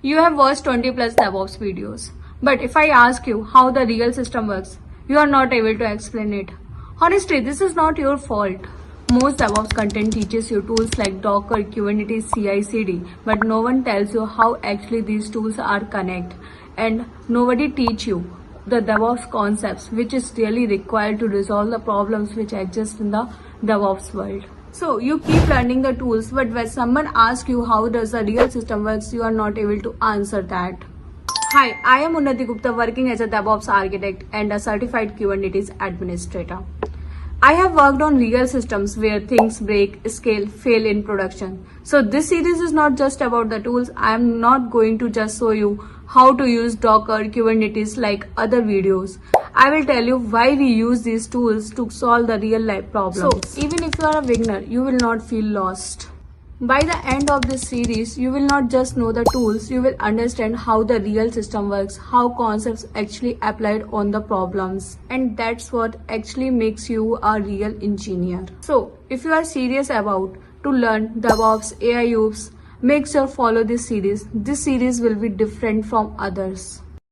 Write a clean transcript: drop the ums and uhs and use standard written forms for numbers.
You have watched 20 plus DevOps videos. But if I ask you how the real system works, you are not able to explain it. Honestly, this is not your fault. Most DevOps content teaches you tools like Docker, Kubernetes, CI/CD, but no one tells you how actually these tools are connected, and nobody teach you the DevOps concepts, which is really required to resolve the problems which exist in the DevOps world. So you keep learning the tools, but when someone asks you how does the real system works, you are not able to answer that. Hi, I am Unnati Gupta, working as a DevOps architect and a certified Kubernetes administrator. I have worked on real systems where things break, scale, fail in production. So this series is not just about the tools. I am not going to just show you how to use Docker, Kubernetes like other videos. I will tell you why we use these tools to solve the real life problems. So even if you are a beginner, you will not feel lost. By the end of this series, you will not just know the tools, you will understand how the real system works, how concepts actually applied on the problems. And that's what actually makes you a real engineer. So if you are serious about to learn DevOps, AIOps, make sure follow this series. This series will be different from others.